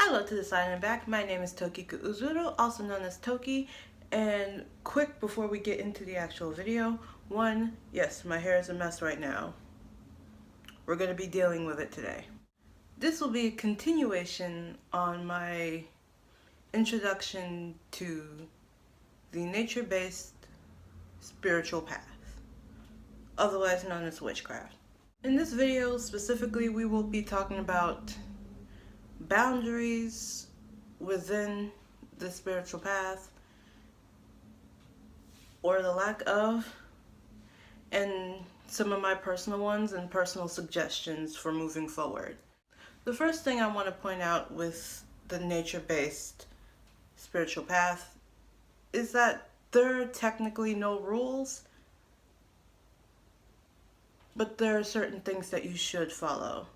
Hello to the side and back. My name is Tokika Uzuru, also known as Toki. And quick before we get into the actual video, one, yes, my hair is a mess right now. We're going to be dealing with it today. This will be a continuation on my introduction to the nature-based spiritual path, otherwise known as witchcraft. In this video specifically, we will be talking about boundaries within the spiritual path, or the lack of, and some of my personal ones and personal suggestions for moving forward. The first thing I want to point out with the nature-based spiritual path is that there are technically no rules, but there are certain things that you should follow,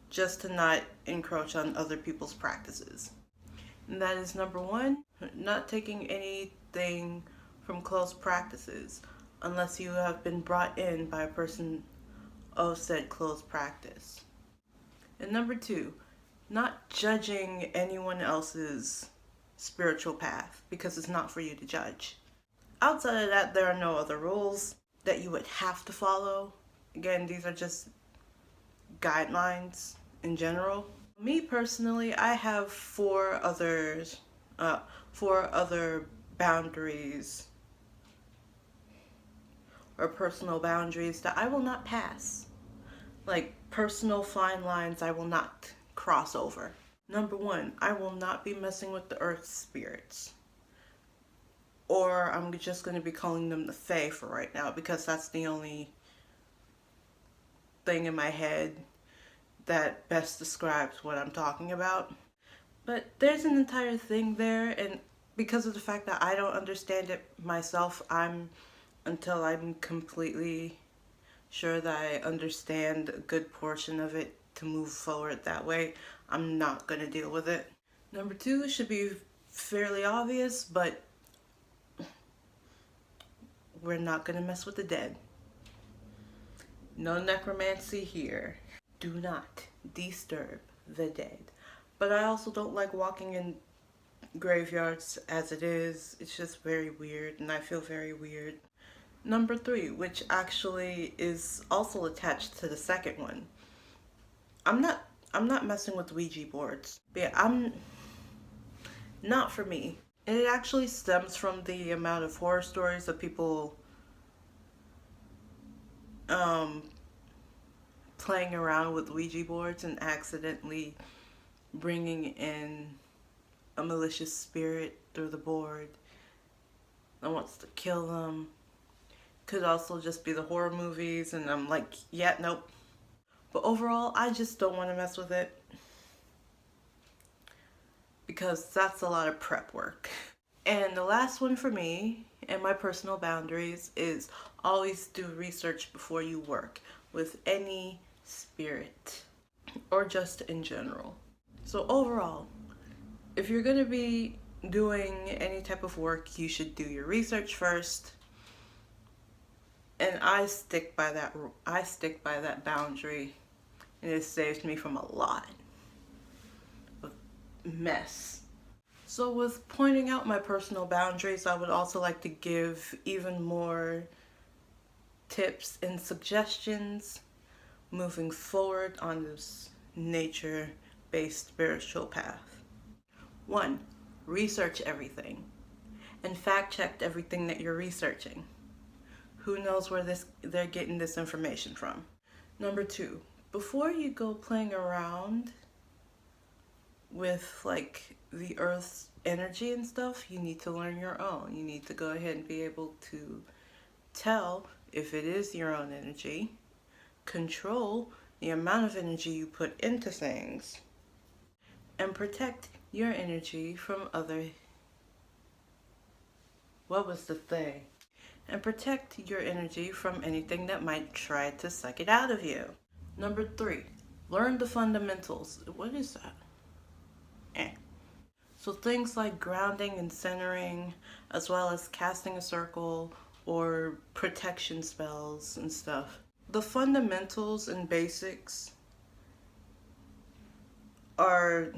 just to not encroach on other people's practices. And that is number one, not taking anything from close practices unless you have been brought in by a person of said close practice. And number two, not judging anyone else's spiritual path because it's not for you to judge. Outside of that, there are no other rules that you would have to follow. Again, these are just guidelines in general. Me personally, I have four other boundaries or personal boundaries that I will not pass. Like personal fine lines I will not cross over. Number one, I will not be messing with the earth spirits. Or I'm just going to be calling them the Fae for right now because that's the only thing in my head that best describes what I'm talking about. But there's an entire thing there, and because of the fact that I don't understand it myself, until I'm completely sure that I understand a good portion of it to move forward that way, I'm not going to deal with it. Number two should be fairly obvious, but we're not going to mess with the dead. No necromancy here. Do not disturb the dead. But I also don't like walking in graveyards as it is. It's just very weird, and I feel very weird. Number three, which actually is also attached to the second one. I'm not messing with Ouija boards. But yeah, I'm not for me. And it actually stems from the amount of horror stories of people playing around with Ouija boards and accidentally bringing in a malicious spirit through the board that wants to kill them. Could also just be the horror movies, and I'm like, yeah, nope. But overall, I just don't want to mess with it because that's a lot of prep work. And the last one for me and my personal boundaries is always do research before you work with any spirit or just in general. So overall, if you're going to be doing any type of work, you should do your research first. And I stick by that boundary, and it saves me from a lot of mess. So with pointing out my personal boundaries, I would also like to give even more tips and suggestions moving forward on this nature-based spiritual path. 1. Research everything and fact check everything that you're researching. Who knows where they're getting this information from? Number 2, before you go playing around with like the earth's energy and stuff, you need to learn your own. You need to go ahead and be able to tell if it is your own energy, control the amount of energy you put into things, and protect your energy from and protect your energy from anything that might try to suck it out of you. Number 3, learn the fundamentals. What is that? So things like grounding and centering, as well as casting a circle or protection spells and stuff. The fundamentals and basics are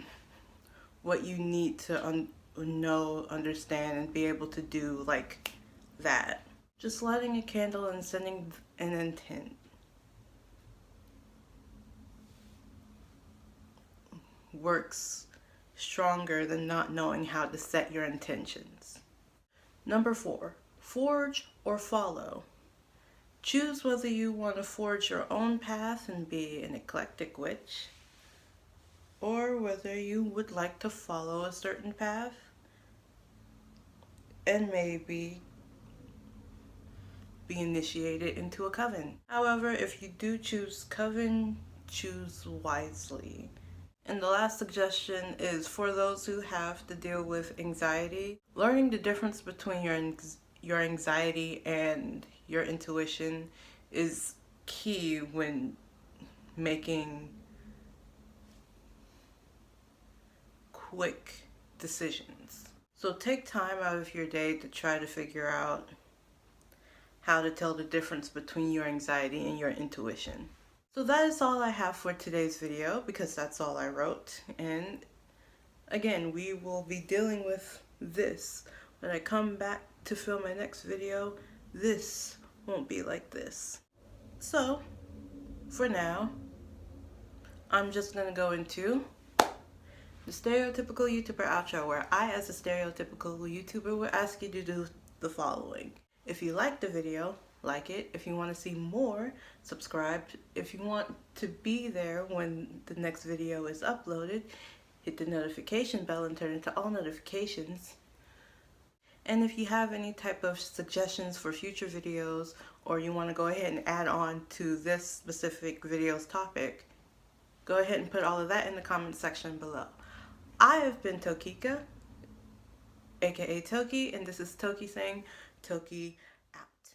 what you need to know, understand, and be able to do like that. Just lighting a candle and setting an intent works stronger than not knowing how to set your intentions. Number 4, forge or follow. Choose whether you want to forge your own path and be an eclectic witch, or whether you would like to follow a certain path and maybe be initiated into a coven. However, if you do choose coven, choose wisely. And the last suggestion is for those who have to deal with anxiety. Learning the difference between your anxiety and your intuition is key when making quick decisions. So take time out of your day to try to figure out how to tell the difference between your anxiety and your intuition. So that is all I have for today's video, because that's all I wrote. And again, we will be dealing with this. When I come back to film my next video, this won't be like this. So, for now, I'm just gonna go into the stereotypical YouTuber outro, where I, as a stereotypical YouTuber, will ask you to do the following. If you liked the video, like it. If you want to see more, subscribe. If you want to be there when the next video is uploaded, hit the notification bell and turn it to all notifications. And if you have any type of suggestions for future videos, or you want to go ahead and add on to this specific video's topic, go ahead and put all of that in the comment section below. I have been Tokika, aka Toki, and this is Toki saying, Toki out.